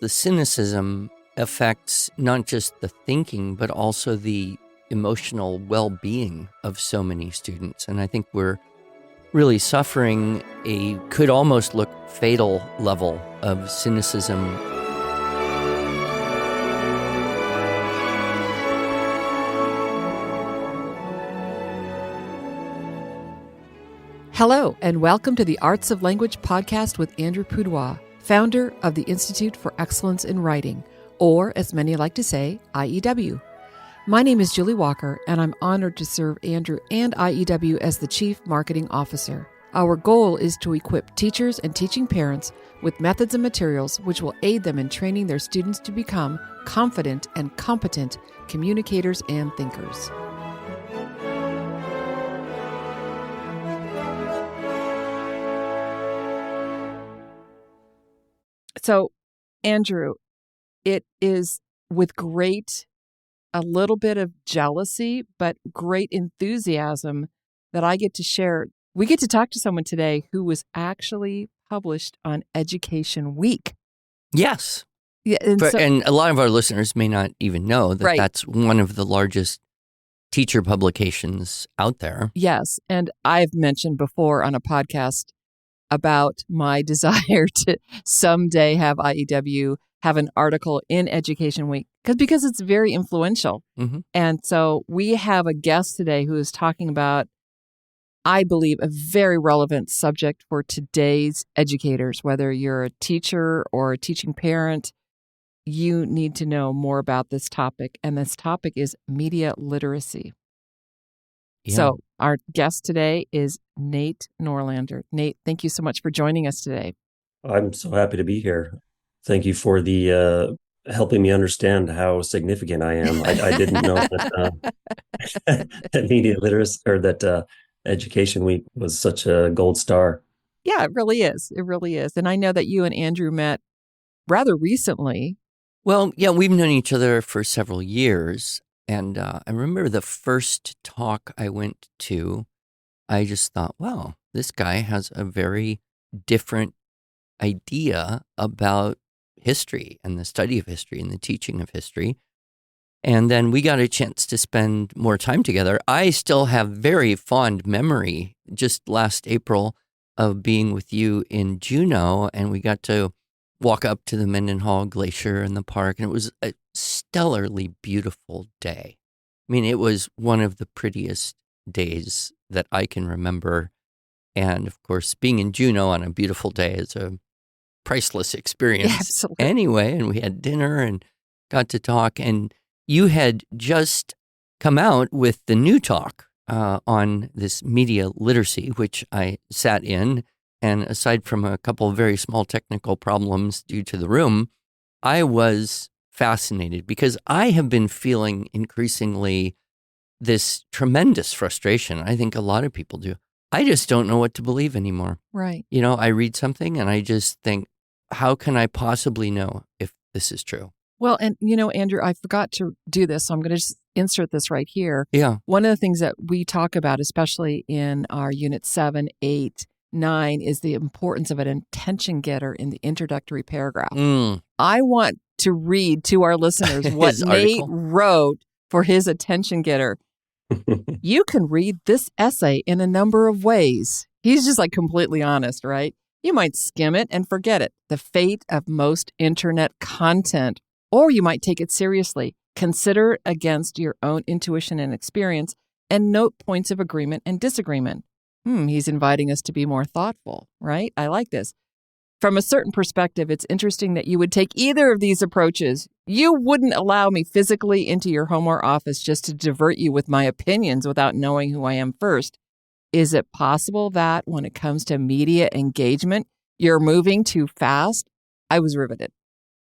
the cynicism affects not just the thinking, but also the emotional well-being of so many students. And I think we're really suffering a could almost look fatal level of cynicism. Hello, and welcome to the Arts of Language podcast with Andrew Pudewa, founder of the Institute for Excellence in Writing, or as many like to say, IEW. My name is Julie Walker, and I'm honored to serve Andrew and IEW as the Chief Marketing Officer. Our goal is to equip teachers and teaching parents with methods and materials which will aid them in training their students to become confident and competent communicators and thinkers. So, Andrew, it is with a little bit of jealousy, but great enthusiasm that I get to share. We get to talk to someone today who was actually published on Education Week. Yes. Yeah, and a lot of our listeners may not even know that that's one of the largest teacher publications out there. Yes. And I've mentioned before on a podcast about my desire to someday have IEW have an article in Education Week because it's very influential. Mm-hmm. And so we have a guest today who is talking about, I believe, a very relevant subject for today's educators. Whether you're a teacher or a teaching parent, you need to know more about this topic. And this topic is media literacy. Yeah. So our guest today is Nate Noorlander. Nate, thank you so much for joining us today. I'm so happy to be here. Thank you for the helping me understand how significant I am. I didn't know that that media literacy or that Education Week was such a gold star. Yeah, it really is. It really is. And I know that you and Andrew met rather recently. Well, yeah, we've known each other for several years. And I remember the first talk I went to, I just thought, wow, this guy has a very different idea about history and the study of history and the teaching of history. And then we got a chance to spend more time together. I still have very fond memory just last April of being with you in Juneau, and we got to walk up to the Mendenhall Glacier in the park, and it was a stellarly beautiful day. I mean, it was one of the prettiest days that I can remember. And of course, being in Juneau on a beautiful day is a priceless experience. Yeah, absolutely. Anyway, and we had dinner and got to talk. And you had just come out with the new talk on this media literacy, which I sat in. And aside from a couple of very small technical problems due to the room, I was fascinated because I have been feeling increasingly this tremendous frustration. I think a lot of people do. I just don't know what to believe anymore. Right. You know, I read something and I just think, how can I possibly know if this is true? Well, and Andrew, I forgot to do this, so I'm going to just insert this right here. Yeah. One of the things that we talk about, especially in our Unit 7, 8, 9, is the importance of an intention getter in the introductory paragraph. I want to read to our listeners what Nate wrote for his attention getter. You can read this essay in a number of ways. He's just like completely honest, right? You might skim it and forget it, the fate of most internet content, or you might take it seriously, consider it against your own intuition and experience, and note points of agreement and disagreement. He's inviting us to be more thoughtful, right? I like this. From a certain perspective, it's interesting that you would take either of these approaches. You wouldn't allow me physically into your home or office just to divert you with my opinions without knowing who I am first. Is it possible that when it comes to media engagement, you're moving too fast? I was riveted.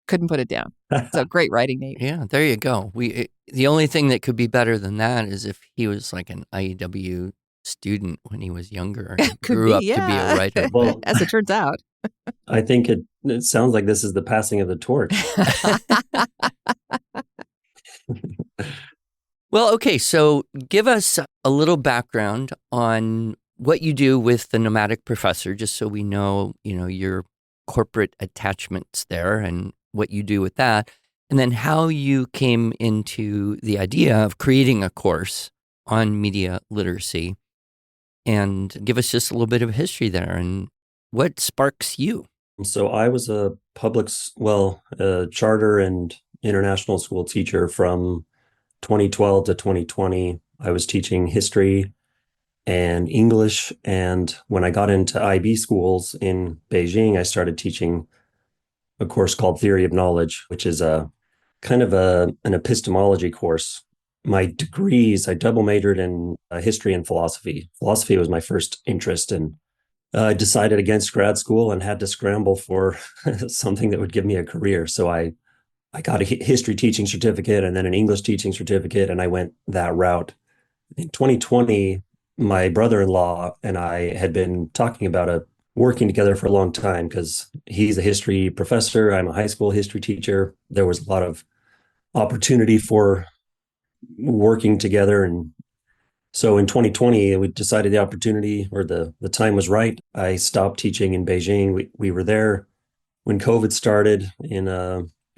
Couldn't put it down. So great writing, Nate. Yeah, there you go. The only thing that could be better than that is if he was like an IEW student when he was younger and grew up to be a writer. Well, as it turns out. I think it sounds like this is the passing of the torch. Well, okay, so give us a little background on what you do with the Nomadic Professor, just so we know, your corporate attachments there and what you do with that, and then how you came into the idea of creating a course on media literacy, and give us just a little bit of history there and what sparks you. So I was a charter and international school teacher from 2012 to 2020. I was teaching history and English. And when I got into IB schools in Beijing, I started teaching a course called Theory of Knowledge, which is a kind of an epistemology course. My degrees, I double majored in history and philosophy. Philosophy was my first interest, and I decided against grad school and had to scramble for something that would give me a career. So I got a history teaching certificate and then an English teaching certificate, and I went that route. In 2020, my brother-in-law and I had been talking about working together for a long time because he's a history professor. I'm a high school history teacher. There was a lot of opportunity for working together. And so in 2020, we decided the opportunity or the time was right. I stopped teaching in Beijing. We were there when COVID started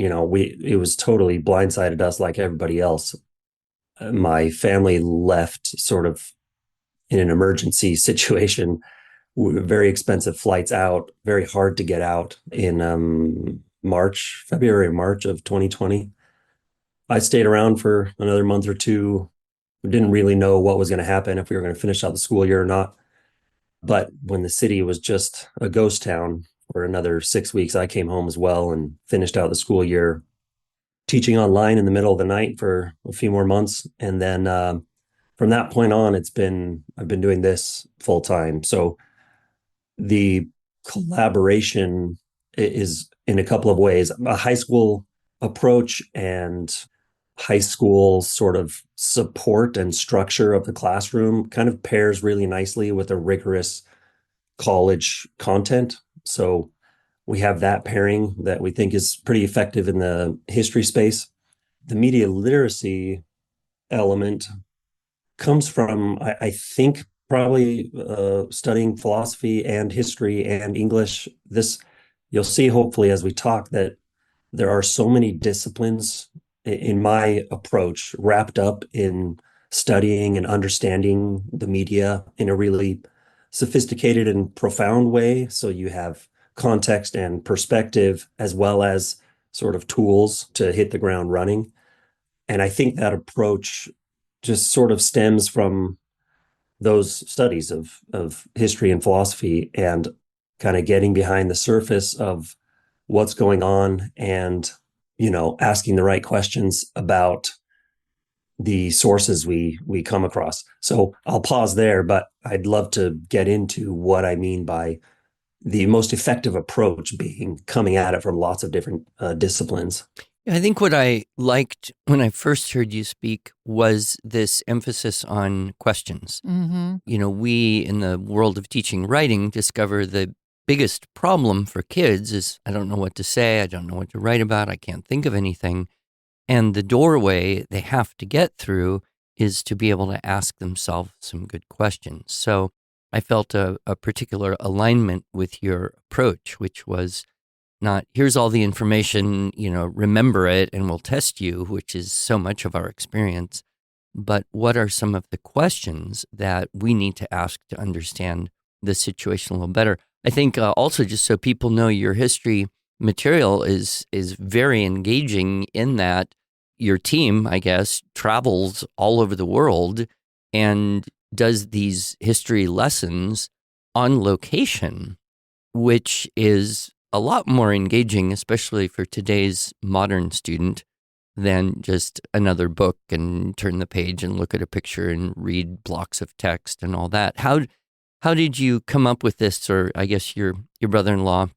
it was totally blindsided us like everybody else. My family left sort of in an emergency situation, very expensive flights out, very hard to get out in February or March of 2020. I stayed around for another month or two. We didn't really know what was going to happen, if we were going to finish out the school year or not. But when the city was just a ghost town for another 6 weeks, I came home as well and finished out the school year teaching online in the middle of the night for a few more months. And then from that point on, I've been doing this full time. So the collaboration is in a couple of ways: a high school approach and high school sort of support and structure of the classroom kind of pairs really nicely with a rigorous college content. So we have that pairing that we think is pretty effective in the history space. The media literacy element comes from, I think, probably studying philosophy and history and English. You'll see, hopefully, as we talk, that there are so many disciplines in my approach wrapped up in studying and understanding the media in a really sophisticated and profound way. So you have context and perspective, as well as sort of tools to hit the ground running. And I think that approach just sort of stems from those studies of history and philosophy, and kind of getting behind the surface of what's going on, and asking the right questions about the sources we come across. So I'll pause there, but I'd love to get into what I mean by the most effective approach being coming at it from lots of different disciplines. I think what I liked when I first heard you speak was this emphasis on questions. Mm-hmm. We in the world of teaching writing discover the biggest problem for kids is, I don't know what to say, I don't know what to write about, I can't think of anything. And the doorway they have to get through is to be able to ask themselves some good questions. So I felt a particular alignment with your approach, which was not, here's all the information, remember it and we'll test you, which is so much of our experience. But what are some of the questions that we need to ask to understand the situation a little better? I think also, just so people know, your history material is very engaging in that your team, I guess, travels all over the world and does these history lessons on location, which is a lot more engaging, especially for today's modern student, than just another book and turn the page and look at a picture and read blocks of text and all that. How did you come up with this? Or I guess your brother-in-law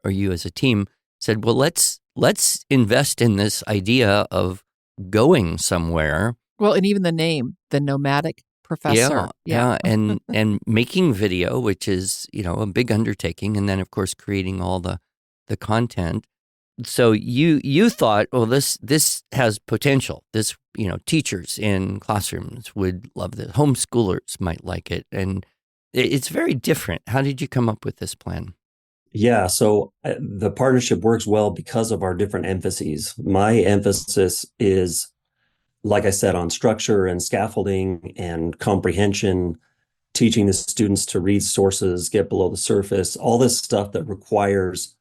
or you as a team said, well, let's invest in this idea of going somewhere. Well, and even the name, the nomadic professor. Yeah. and making video, which is, a big undertaking. And then, of course, creating all the content. So you thought, well, this has potential. This, teachers in classrooms would love this. Homeschoolers might like it. And it's very different. How did you come up with this plan? Yeah, so the partnership works well because of our different emphases. My emphasis is, like I said, on structure and scaffolding and comprehension, teaching the students to read sources, get below the surface, all this stuff that requires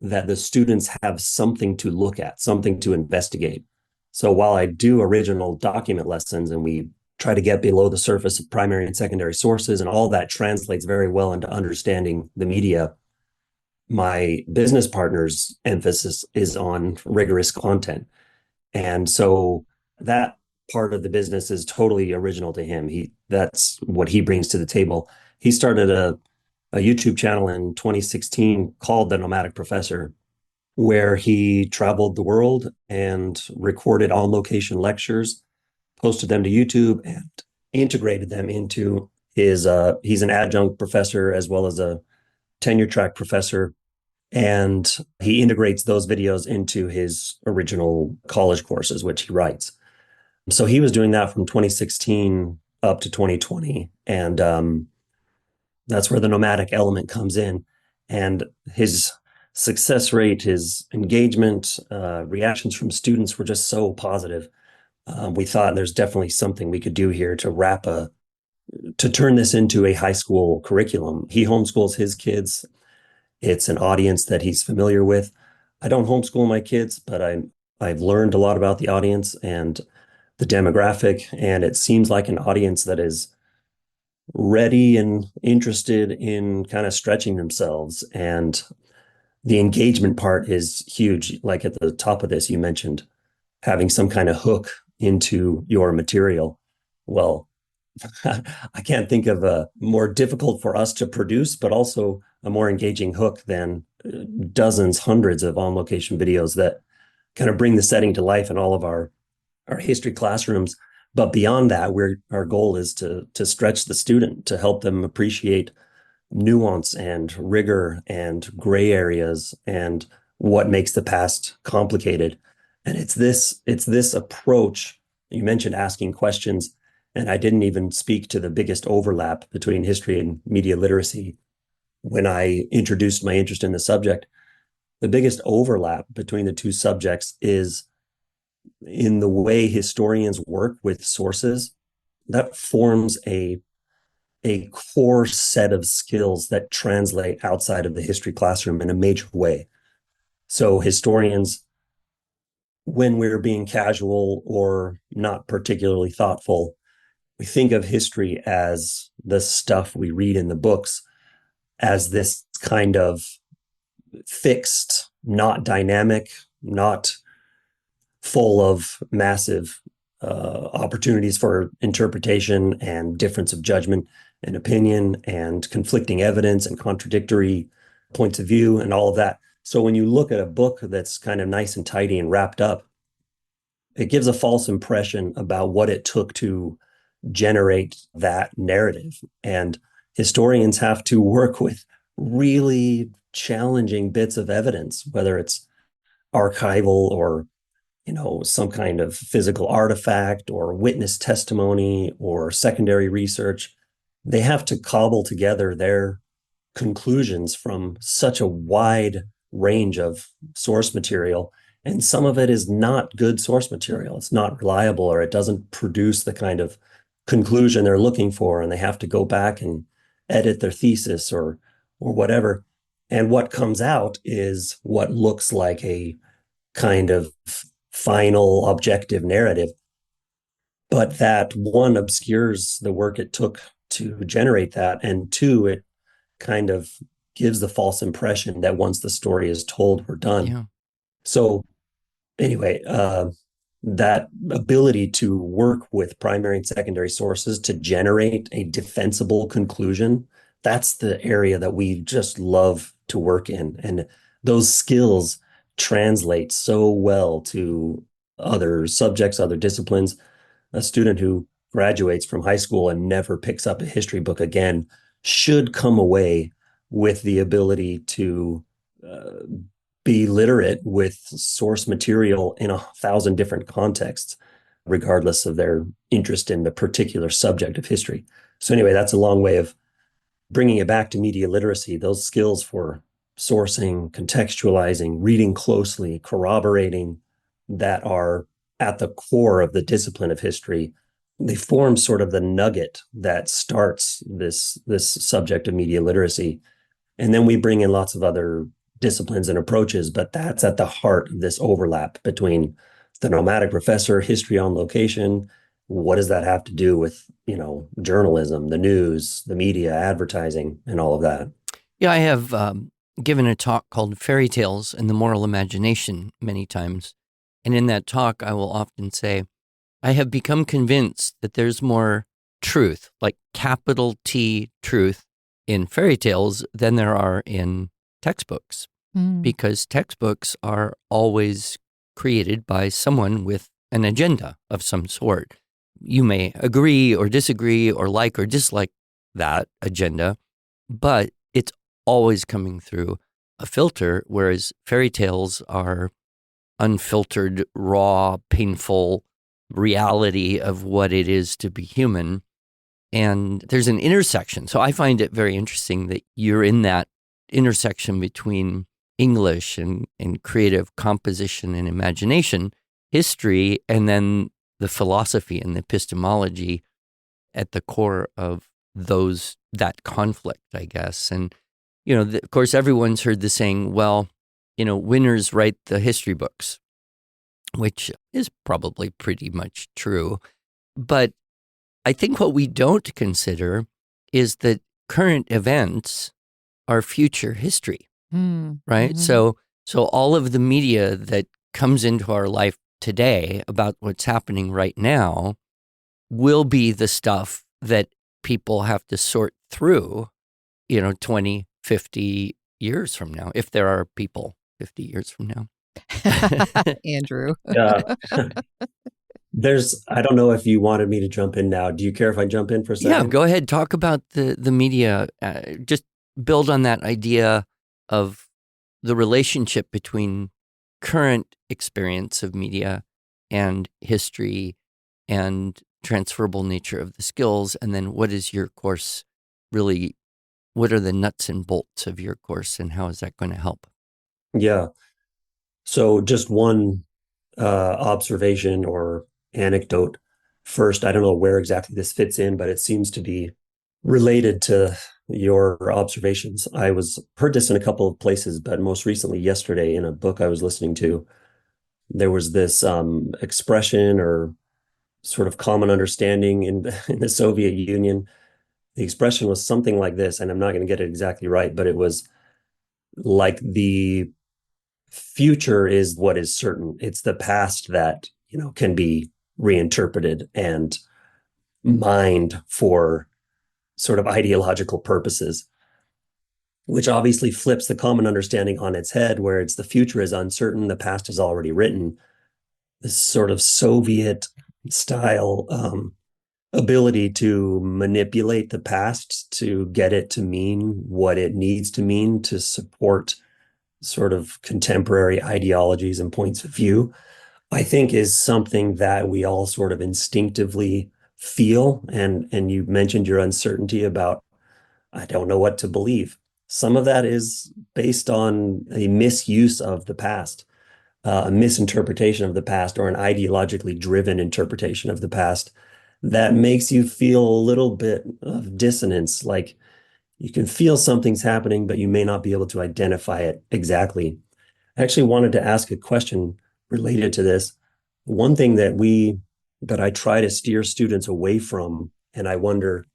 that the students have something to look at, something to investigate. So while I do original document lessons and we try to get below the surface of primary and secondary sources, and all that translates very well into understanding the media, my business partner's emphasis is on rigorous content. And so that part of the business is totally original to him. That's what he brings to the table. He started a YouTube channel in 2016 called The Nomadic Professor, where he traveled the world and recorded on location lectures, posted them to YouTube, and integrated them into his. He's an adjunct professor as well as a tenure track professor, and he integrates those videos into his original college courses, which he writes. So he was doing that from 2016 up to 2020. And that's where the nomadic element comes in. And his success rate, his engagement, reactions from students were just so positive. We thought there's definitely something we could do here to turn this into a high school curriculum. He homeschools his kids. It's an audience that he's familiar with. I don't homeschool my kids, but I've learned a lot about the audience and the demographic, and it seems like an audience that is ready and interested in kind of stretching themselves. And the engagement part is huge. Like at the top of this, you mentioned having some kind of hook into your material. Well, I can't think of a more difficult for us to produce, but also a more engaging hook than dozens, hundreds of on location videos that kind of bring the setting to life in all of our history classrooms. But beyond that, our goal is to stretch the student, to help them appreciate nuance and rigor and gray areas and what makes the past complicated. And it's this approach. You mentioned asking questions, and I didn't even speak to the biggest overlap between history and media literacy when I introduced my interest in the subject. The biggest overlap between the two subjects is in the way historians work with sources. That forms a core set of skills that translate outside of the history classroom in a major way. So historians, when we're being casual or not particularly thoughtful, we think of history as the stuff we read in the books, as this kind of fixed, not dynamic, not full of massive opportunities for interpretation and difference of judgment and opinion and conflicting evidence and contradictory points of view and all of that. So when you look at a book that's kind of nice and tidy and wrapped up, it gives a false impression about what it took to generate that narrative. And historians have to work with really challenging bits of evidence, whether it's archival or some kind of physical artifact or witness testimony or secondary research. They have to cobble together their conclusions from such a wide range of source material. And some of it is not good source material. It's not reliable, or it doesn't produce the kind of conclusion they're looking for. And they have to go back and edit their thesis or whatever. And what comes out is what looks like a kind of final objective narrative. But that, one, obscures the work it took to generate that, and two, it kind of gives the false impression that once the story is told, we're done. Yeah. So anyway, that ability to work with primary and secondary sources to generate a defensible conclusion, that's the area that we just love to work in. And those skills translate so well to other subjects, other disciplines. A student who graduates from high school and never picks up a history book again should come away with the ability to be literate with source material in 1,000 different contexts, regardless of their interest in the particular subject of history. So anyway, that's a long way of bringing it back to media literacy. Those skills for sourcing, contextualizing, reading closely, corroborating, that are at the core of the discipline of history. They form sort of the nugget that starts this subject of media literacy. And then we bring in lots of other disciplines and approaches, but that's at the heart of this overlap between the nomadic professor, history on location. What does that have to do with, journalism, the news, the media, advertising, and all of that? Yeah, I have given a talk called Fairy Tales and the Moral Imagination many times. And in that talk, I will often say, I have become convinced that there's more truth, like capital T truth, in fairy tales than there are in textbooks, because textbooks are always created by someone with an agenda of some sort. You may agree or disagree or like or dislike that agenda, but it's always coming through a filter, whereas fairy tales are unfiltered, raw, painful reality of what it is to be human. And there's an intersection. So I find it very interesting that you're in that intersection between English and creative composition and imagination, history, and then the philosophy and the epistemology at the core of that conflict, I guess. And, of course, everyone's heard the saying, well, winners write the history books, which is probably pretty much true. But I think what we don't consider is that current events are future history, right? Mm-hmm. So all of the media that comes into our life today about what's happening right now will be the stuff that people have to sort through, 20, 50 years from now, if there are people 50 years from now. Andrew. Yeah. I don't know if you wanted me to jump in now. Do you care if I jump in for a second? Yeah, go ahead. Talk about the media. Just build on that idea of the relationship between current experience of media and history and transferable nature of the skills. And then what is your course really, what are the nuts and bolts of your course and how is that going to help? Yeah. So just one observation or anecdote first. I don't know where exactly this fits in, but it seems to be related to your observations. I heard this in a couple of places, but most recently yesterday in a book I was listening to, there was this expression or sort of common understanding in the Soviet Union. The expression was something like this, and I'm not going to get it exactly right, but it was like the future is what is certain. It's the past that, can be reinterpreted and mined for sort of ideological purposes, which obviously flips the common understanding on its head, where it's the future is uncertain, the past is already written. This sort of Soviet style ability to manipulate the past to get it to mean what it needs to mean to support sort of contemporary ideologies and points of view, I think is something that we all sort of instinctively feel. And you mentioned your uncertainty about, I don't know what to believe. Some of that is based on a misuse of the past, a misinterpretation of the past, or an ideologically driven interpretation of the past that makes you feel a little bit of dissonance. Like you can feel something's happening, but you may not be able to identify it exactly. I actually wanted to ask a question related to this. One thing that I try to steer students away from, and I wonder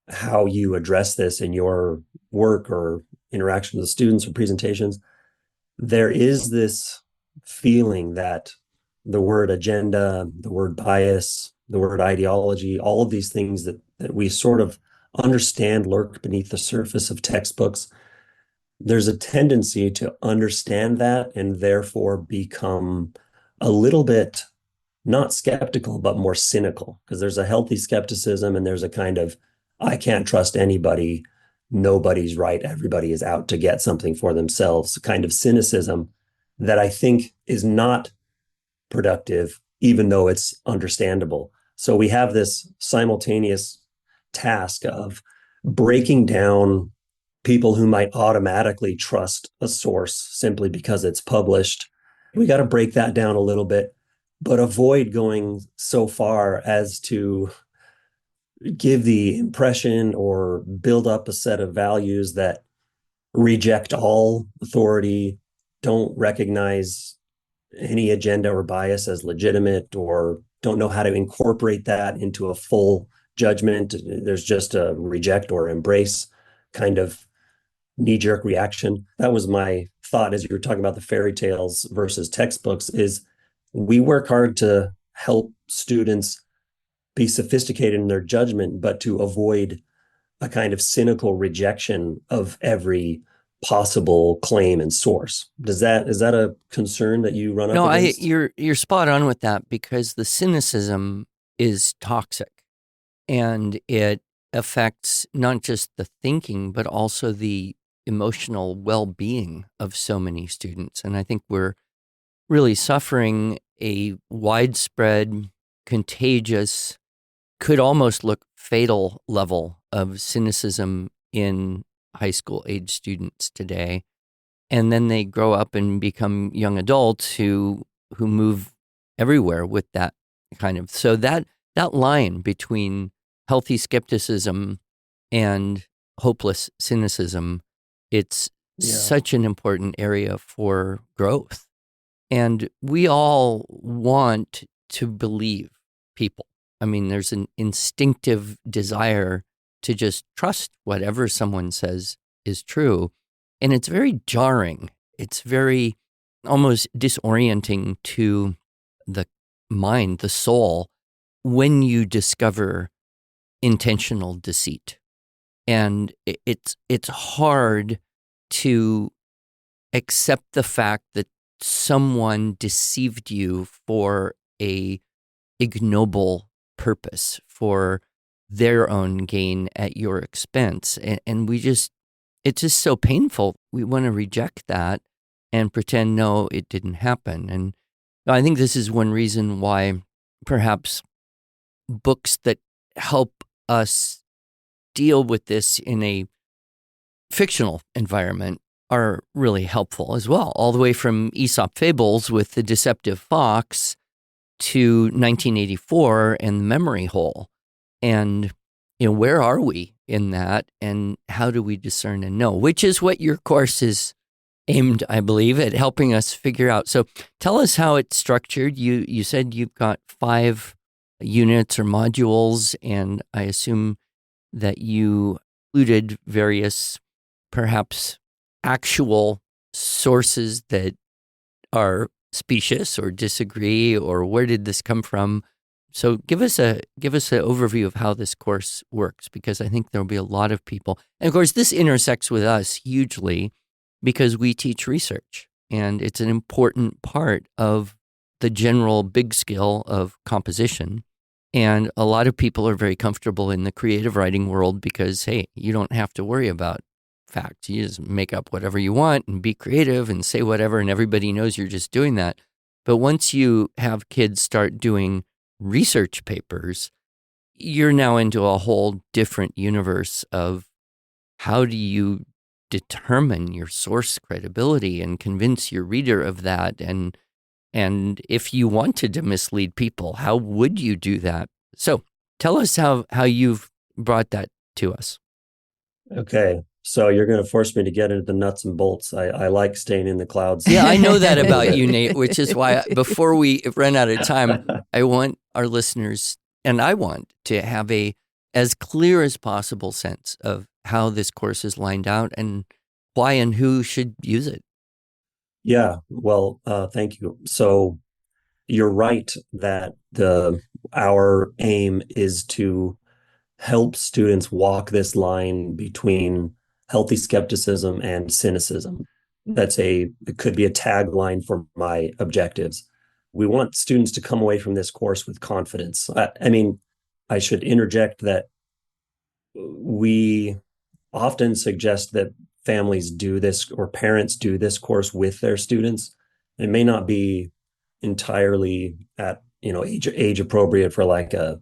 how you address this in your work or interaction with students or presentations, there is this feeling that the word agenda, the word bias, the word ideology, all of these things that we sort of understand lurk beneath the surface of textbooks. There's a tendency to understand that and therefore become a little bit not skeptical, but more cynical, because there's a healthy skepticism and there's a kind of, I can't trust anybody. Nobody's right. Everybody is out to get something for themselves, kind of cynicism that I think is not productive, even though it's understandable. So we have this simultaneous task of breaking down people who might automatically trust a source simply because it's published. We got to break that down a little bit, but avoid going so far as to give the impression or build up a set of values that reject all authority, don't recognize any agenda or bias as legitimate, or don't know how to incorporate that into a full judgment. There's just a reject or embrace kind of knee-jerk reaction. That was my thought as you were talking about the fairy tales versus textbooks, is we work hard to help students be sophisticated in their judgment, but to avoid a kind of cynical rejection of every possible claim and source. Is that a concern that you run up No, against? you're spot on with that, because the cynicism is toxic, and it affects not just the thinking, but also the emotional well-being of so many students. And I think we're really suffering a widespread, contagious, could almost look fatal level of cynicism in high school age students today. And then they grow up and become young adults who move everywhere with that kind of. So that line between healthy skepticism and hopeless cynicism, it's such an important area for growth. And we all want to believe people. I mean, there's an instinctive desire to just trust whatever someone says is true. And it's very jarring. It's very almost disorienting to the mind, the soul, when you discover intentional deceit. And it's hard to accept the fact that someone deceived you for a ignoble purpose, for their own gain at your expense. And it's just so painful. We want to reject that and pretend, no, it didn't happen. And I think this is one reason why perhaps books that help us deal with this in a fictional environment are really helpful as well, all the way from Aesop Fables with The Deceptive Fox to 1984 and The Memory Hole. And, where are we in that, and how do we discern and know? Which is what your course is aimed, I believe, at helping us figure out. So tell us how it's structured. You said you've got 5 units or modules, and I assume that you included various, perhaps actual sources that are specious or disagree, or where did this come from? So give us an overview of how this course works, because I think there'll be a lot of people. And of course, this intersects with us hugely because we teach research, and it's an important part of the general big skill of composition. And a lot of people are very comfortable in the creative writing world because, hey, you don't have to worry about facts. You just make up whatever you want and be creative and say whatever, and everybody knows you're just doing that. But once you have kids start doing research papers, you're now into a whole different universe of how do you determine your source credibility and convince your reader of that. And if you wanted to mislead people, how would you do that? So tell us how you've brought that to us. Okay. So you're going to force me to get into the nuts and bolts. I like staying in the clouds. Yeah, I know that about you, Nate, which is why before we run out of time, I want our listeners, and I want to have a as clear as possible sense of how this course is lined out and why and who should use it. Yeah, well, thank you. So you're right that our aim is to help students walk this line between healthy skepticism and cynicism. It could be a tagline for my objectives. We want students to come away from this course with confidence. I mean, I should interject that we often suggest that families do this or parents do this course with their students. It may not be entirely at age appropriate for like a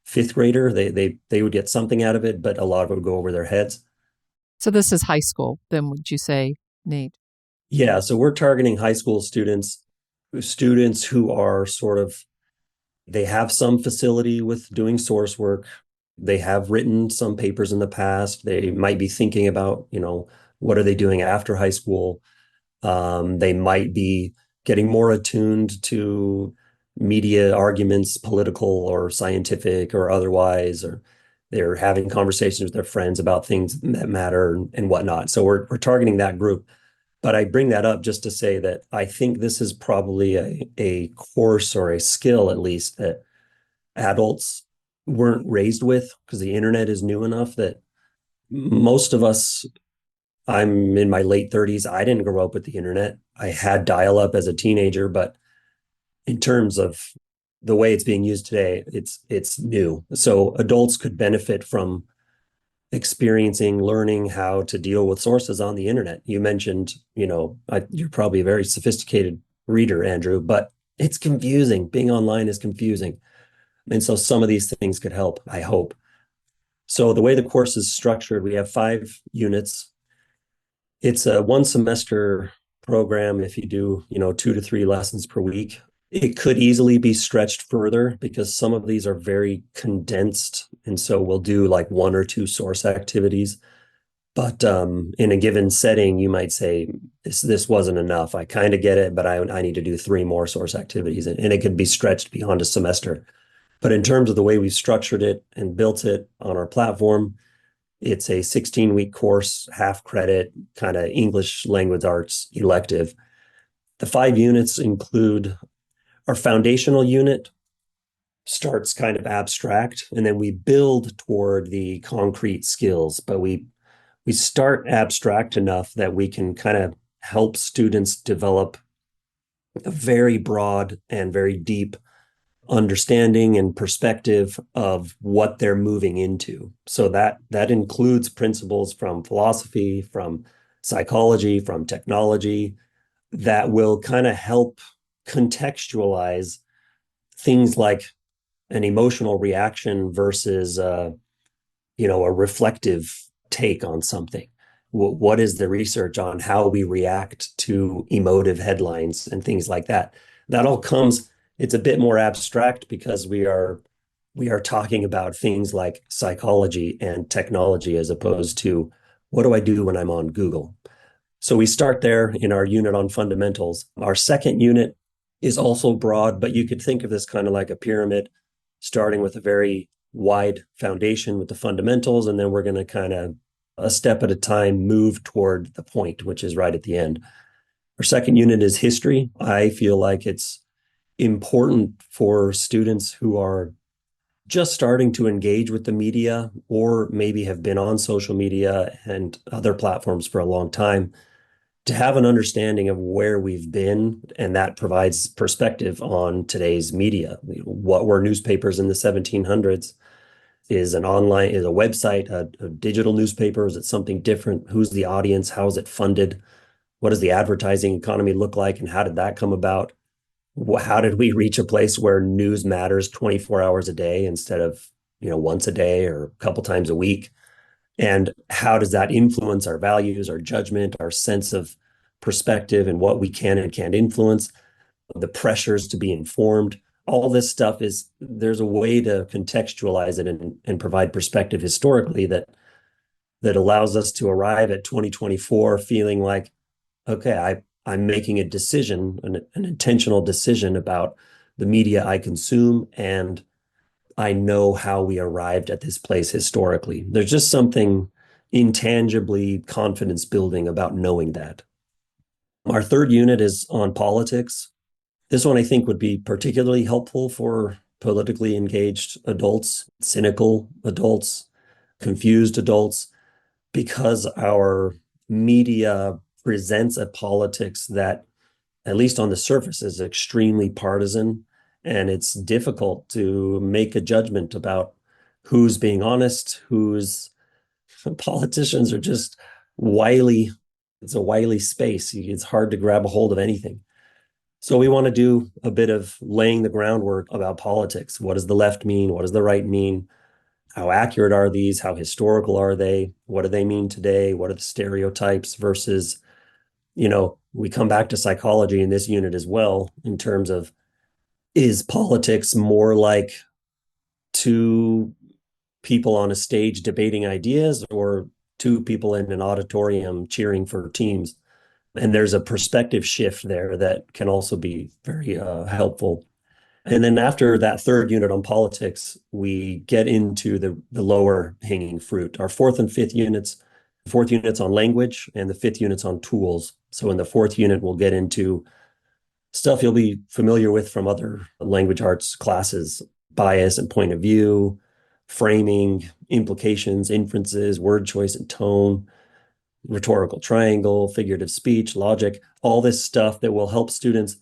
5th grader. They would get something out of it, but a lot of it would go over their heads. So this is high school, then would you say, Nate? Yeah, so we're targeting high school students who are sort of, they have some facility with doing source work. They have written some papers in the past. They might be thinking about, what are they doing after high school? They might be getting more attuned to media arguments, political or scientific or otherwise, or they're having conversations with their friends about things that matter and whatnot. So we're targeting that group. But I bring that up just to say that I think this is probably a course or a skill, at least, that adults weren't raised with, because the internet is new enough that most of us, I'm in my late 30s. I didn't grow up with the internet. I had dial up as a teenager, but in terms of the way it's being used today, it's new. So adults could benefit from experiencing, learning how to deal with sources on the internet. You mentioned, you're probably a very sophisticated reader, Andrew, but it's confusing. Being online is confusing. And so some of these things could help, I hope. So the way the course is structured, we have 5 units. It's a 1 semester program. If you do, 2 to 3 lessons per week, it could easily be stretched further because some of these are very condensed. And so we'll do like 1 or 2 source activities. But in a given setting, you might say, this wasn't enough. I kind of get it, but I need to do 3 more source activities. And it could be stretched beyond a semester. But in terms of the way we've structured it and built it on our platform, it's a 16-week course, half credit, kind of English language arts elective. The 5 units include our foundational unit starts kind of abstract, and then we build toward the concrete skills. But we start abstract enough that we can kind of help students develop a very broad and very deep understanding and perspective of what they're moving into. So that includes principles from philosophy, from psychology, from technology that will kind of help contextualize things like an emotional reaction versus a reflective take on something. What is the research on how we react to emotive headlines and things like that? That all comes, it's a bit more abstract because we are talking about things like psychology and technology as opposed to what do I do when I'm on Google? So we start there in our unit on fundamentals. Our second unit is also broad, but you could think of this kind of like a pyramid, starting with a very wide foundation with the fundamentals, and then we're going to kind of a step at a time move toward the point, which is right at the end. Our second unit is history. I feel like it's important for students who are just starting to engage with the media or maybe have been on social media and other platforms for a long time to have an understanding of where we've been, and that provides perspective on today's media. What were newspapers in the 1700s? Is a website, a digital newspaper? Is it something different? Who's the audience? How is it funded? What does the advertising economy look like, and how did that come about? How did we reach a place where news matters 24 hours a day instead of, once a day or a couple times a week? And how does that influence our values, our judgment, our sense of perspective, and what we can and can't influence, the pressures to be informed? All this stuff there's a way to contextualize it and provide perspective historically that allows us to arrive at 2024 feeling like, okay, I'm making a decision, an intentional decision about the media I consume, and I know how we arrived at this place historically. There's just something intangibly confidence building about knowing that. Our third unit is on politics. This one I think would be particularly helpful for politically engaged adults, cynical adults, confused adults, because our media presents a politics that, at least on the surface, is extremely partisan, and it's difficult to make a judgment about who's being honest, who's politicians are just wily. It's a wily space. It's hard to grab a hold of anything. So we want to do a bit of laying the groundwork about politics. What does the left mean? What does the right mean? how accurate are these? How historical are they? What do they mean today? What are the stereotypes versus, we come back to psychology in this unit as well, in terms of, is politics more like two people on a stage debating ideas or two people in an auditorium cheering for teams? And there's a perspective shift there that can also be very helpful. And then after that third unit on politics, we get into the lower hanging fruit. Our fourth unit's on language, and the fifth unit's on tools. So in the fourth unit, we'll get into stuff you'll be familiar with from other language arts classes: bias and point of view, framing, implications, inferences, word choice and tone, rhetorical triangle, figurative speech, logic, all this stuff that will help students,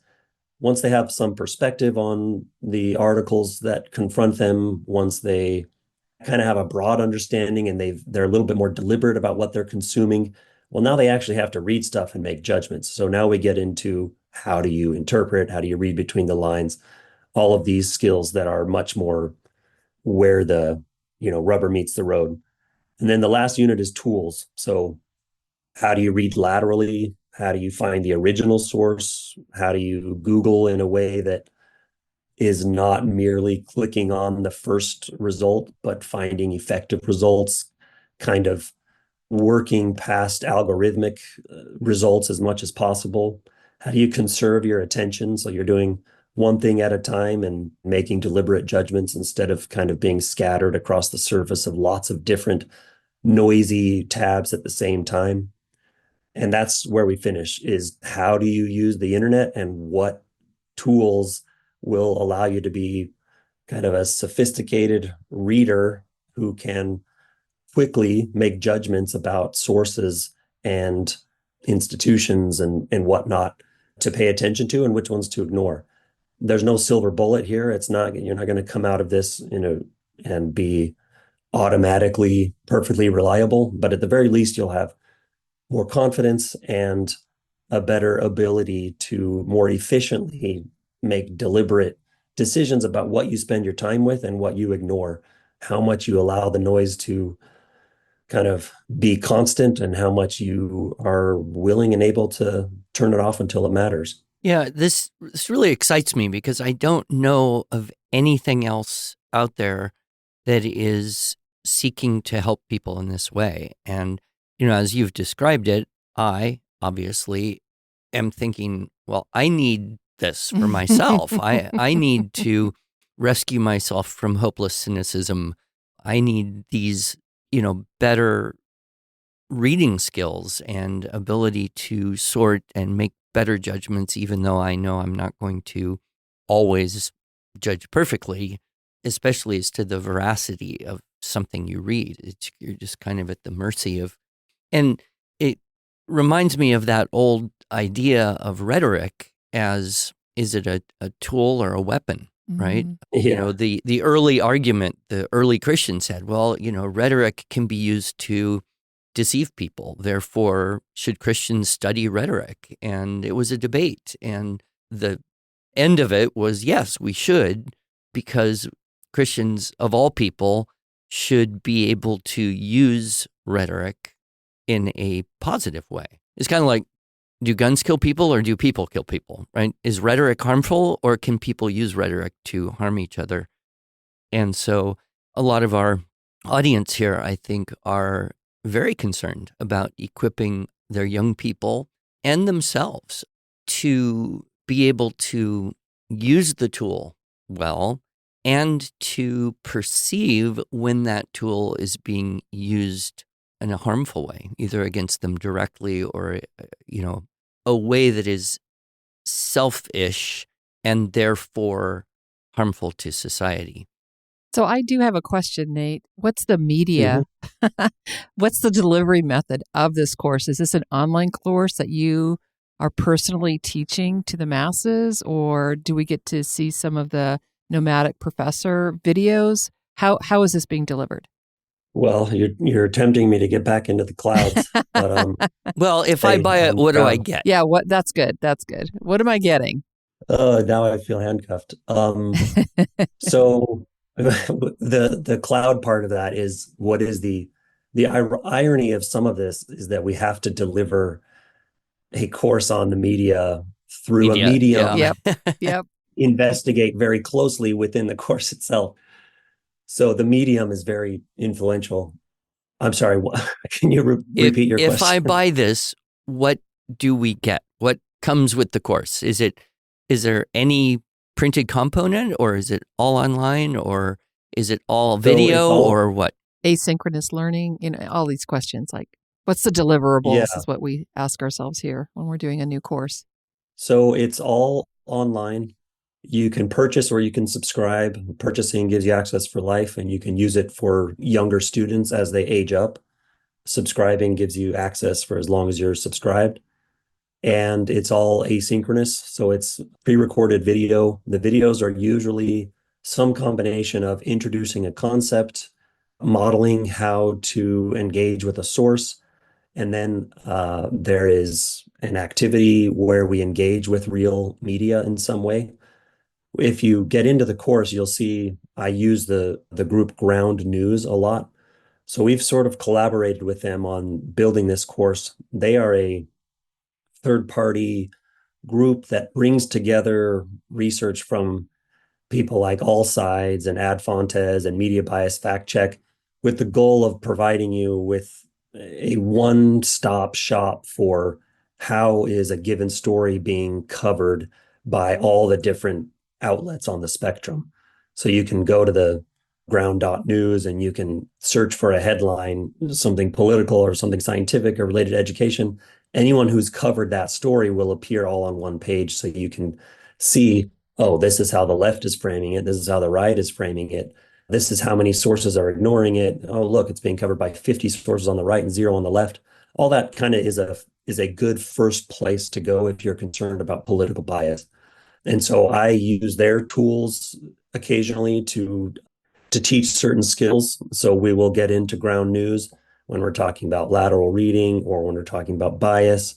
once they have some perspective on the articles that confront them, once they kind of have a broad understanding and they're a little bit more deliberate about what they're consuming, well, now they actually have to read stuff and make judgments. So now we get into, how do you interpret? How do you read between the lines? All of these skills that are much more where the, rubber meets the road. And then the last unit is tools. So how do you read laterally? How do you find the original source? How do you Google in a way that is not merely clicking on the first result, but finding effective results, kind of working past algorithmic results as much as possible? How do you conserve your attention so you're doing one thing at a time and making deliberate judgments instead of kind of being scattered across the surface of lots of different noisy tabs at the same time? And that's where we finish, is how do you use the internet and what tools will allow you to be kind of a sophisticated reader who can quickly make judgments about sources and institutions and whatnot to pay attention to and which ones to ignore. There's no silver bullet here. You're not going to come out of this, and be automatically perfectly reliable, but at the very least, you'll have more confidence and a better ability to more efficiently make deliberate decisions about what you spend your time with and what you ignore, how much you allow the noise to kind of be constant and how much you are willing and able to turn it off until it matters. Yeah, this really excites me because I don't know of anything else out there that is seeking to help people in this way. And as you've described it, I obviously am thinking, well, I need this for myself. I need to rescue myself from hopeless cynicism. I need these, better reading skills and ability to sort and make better judgments, even though I know I'm not going to always judge perfectly, especially as to the veracity of something you read. You're just kind of at the mercy of. And it reminds me of that old idea of rhetoric as, is it a tool or a weapon, right? Yeah. The early argument, the early Christians said, well, rhetoric can be used to deceive people. Therefore, should Christians study rhetoric? And it was a debate. And the end of it was, yes, we should, because Christians of all people should be able to use rhetoric in a positive way. It's kind of like, do guns kill people or do people kill people, right? Is rhetoric harmful, or can people use rhetoric to harm each other? And so a lot of our audience here, I think, are very concerned about equipping their young people and themselves to be able to use the tool well and to perceive when that tool is being used in a harmful way, either against them directly or, a way that is selfish and therefore harmful to society. So I do have a question, Nate. What's the media? What's the delivery method of this course? Is this an online course that you are personally teaching to the masses, or do we get to see some of the Nomadic Professor videos? How is this being delivered? Well, you're tempting me to get back into the clouds. But, well, if I buy it, what do I get? Yeah, that's good. That's good. What am I getting? Now I feel handcuffed. So The cloud part of that is what is the irony of some of this is that we have to deliver a course on the media through a Media, medium yeah. Yep. Yep. investigate very closely within the course itself. So the medium is very influential. I'm sorry, can you repeat your If I question? buy this, what do we get? What comes with the course? Is there any printed component, or is it all online, or is it all So it's video, all, or what? Asynchronous learning, all these questions like, what's the yeah. deliverables is what we ask ourselves here when we're doing a new course. So it's all online. You can purchase or you can subscribe. Purchasing gives you access for life, and you can use it for younger students as they age up. Subscribing gives you access for as long as you're subscribed. And it's all asynchronous. So it's pre-recorded video. The videos are usually some combination of introducing a concept, modeling how to engage with a source, and then there is an activity where we engage with real media in some way. If you get into the course, you'll see I use the group Ground News a lot. So we've sort of collaborated with them on building this course. They are a third party group that brings together research from people like All Sides and Ad Fontes and Media Bias Fact Check with the goal of providing you with a one-stop shop for how is a given story being covered by all the different outlets on the spectrum. So you can go to the ground.news and you can search for a headline, something political or something scientific or related to education. Anyone who's covered that story will appear all on one page so you can see, oh, this is how the left is framing it. This is how the right is framing it. This is how many sources are ignoring it. Oh, look, it's being covered by 50 sources on the right and 0 on the left. All that kind of is a good first place to go if you're concerned about political bias. And so I use their tools occasionally to teach certain skills. So we will get into ground news when we're talking about lateral reading or when we're talking about bias.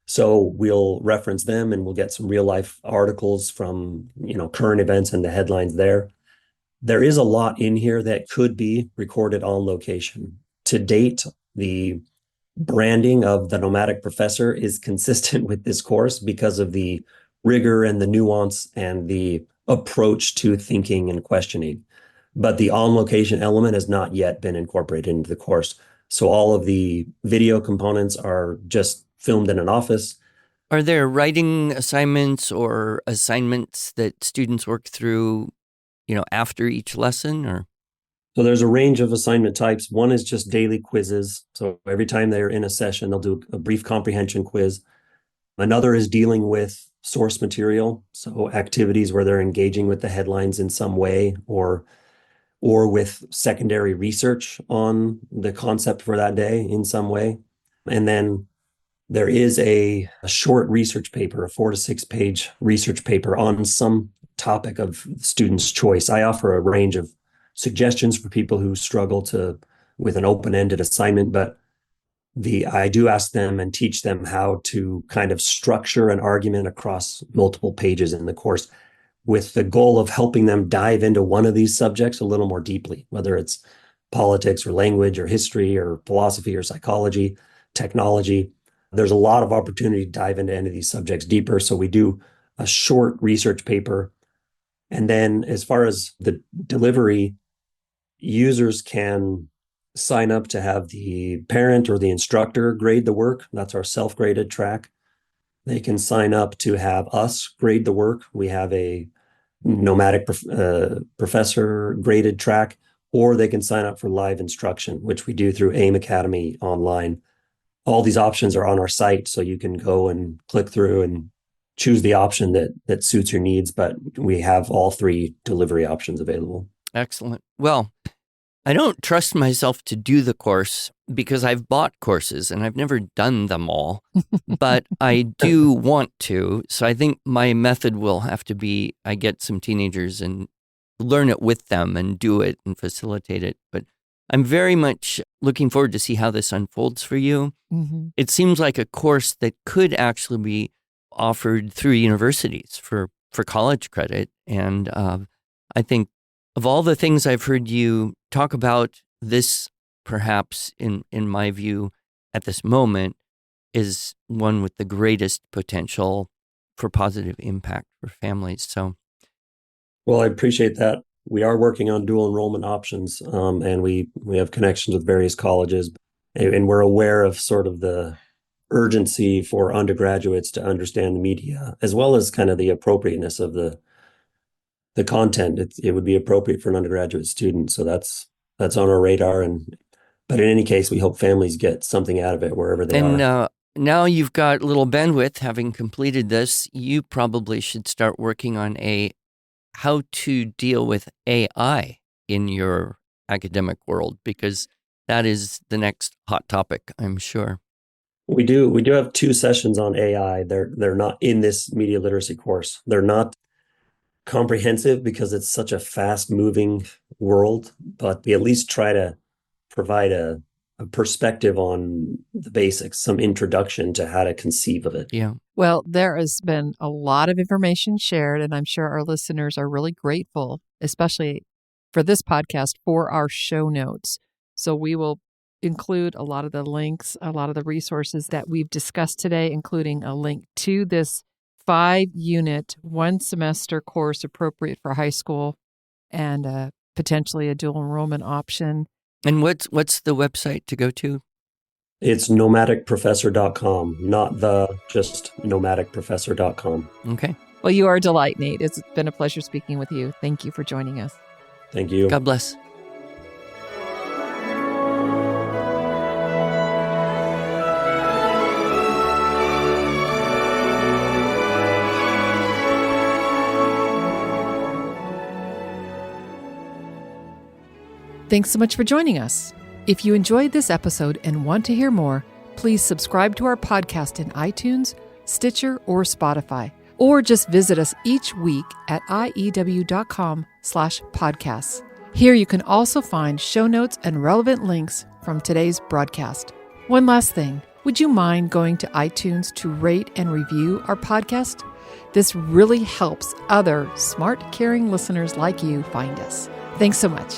So we'll reference them and we'll get some real life articles from, current events and the headlines there. There is a lot in here that could be recorded on location. To date, the branding of the nomadic professor is consistent with this course because of the rigor and the nuance and the approach to thinking and questioning. But the on location element has not yet been incorporated into the course. So all of the video components are just filmed in an office. Are there writing assignments or assignments that students work through, after each lesson, or? So there's a range of assignment types. One is just daily quizzes. So every time they're in a session, they'll do a brief comprehension quiz. Another is dealing with source material. So activities where they're engaging with the headlines in some way or with secondary research on the concept for that day in some way. And then there is a short research paper, a 4 to 6 page research paper on some topic of students' choice. I offer a range of suggestions for people who struggle with an open-ended assignment, but I do ask them and teach them how to kind of structure an argument across multiple pages in the course with the goal of helping them dive into one of these subjects a little more deeply, whether it's politics or language or history or philosophy or psychology, technology. There's a lot of opportunity to dive into any of these subjects deeper. So we do a short research paper. And then as far as the delivery, users can sign up to have the parent or the instructor grade the work. That's our self-graded track. They can sign up to have us grade the work. We have a nomadic professor graded track, or they can sign up for live instruction, which we do through AIM Academy online. All these options are on our site, so you can go and click through and choose the option that suits your needs, but we have all 3 delivery options available. Excellent. Well, I don't trust myself to do the course because I've bought courses and I've never done them all, but I do want to. So I think my method will have to be I get some teenagers and learn it with them and do it and facilitate it. But I'm very much looking forward to see how this unfolds for you. Mm-hmm. It seems like a course that could actually be offered through universities for college credit. And I think Of all the things I've heard you talk about, this perhaps, in my view, at this moment, is one with the greatest potential for positive impact for families. So, Well, I appreciate that. We are working on dual enrollment options, and we have connections with various colleges, and we're aware of sort of the urgency for undergraduates to understand the media, as well as kind of the appropriateness of the content. It would be appropriate for an undergraduate student, so that's on our radar. But in any case, we hope families get something out of it wherever they are. Now you've got a little bandwidth. Having completed this, you probably should start working on how to deal with AI in your academic world, because that is the next hot topic, I'm sure. We do have 2 sessions on AI. They're not in this media literacy course. They're not comprehensive because it's such a fast-moving world, but we at least try to provide a perspective on the basics, some introduction to how to conceive of it. Yeah. Well, there has been a lot of information shared, and I'm sure our listeners are really grateful, especially for this podcast, for our show notes. So we will include a lot of the links, a lot of the resources that we've discussed today, including a link to this 5-unit, 1-semester course appropriate for high school, and potentially a dual enrollment option. And what's the website to go to? It's nomadicprofessor.com, not just nomadicprofessor.com. Okay. Well, you are a delight, Nate. It's been a pleasure speaking with you. Thank you for joining us. Thank you. God bless. Thanks so much for joining us. If you enjoyed this episode and want to hear more, please subscribe to our podcast in iTunes, Stitcher, or Spotify, or just visit us each week at iew.com/podcasts. Here you can also find show notes and relevant links from today's broadcast. One last thing, would you mind going to iTunes to rate and review our podcast? This really helps other smart, caring listeners like you find us. Thanks so much.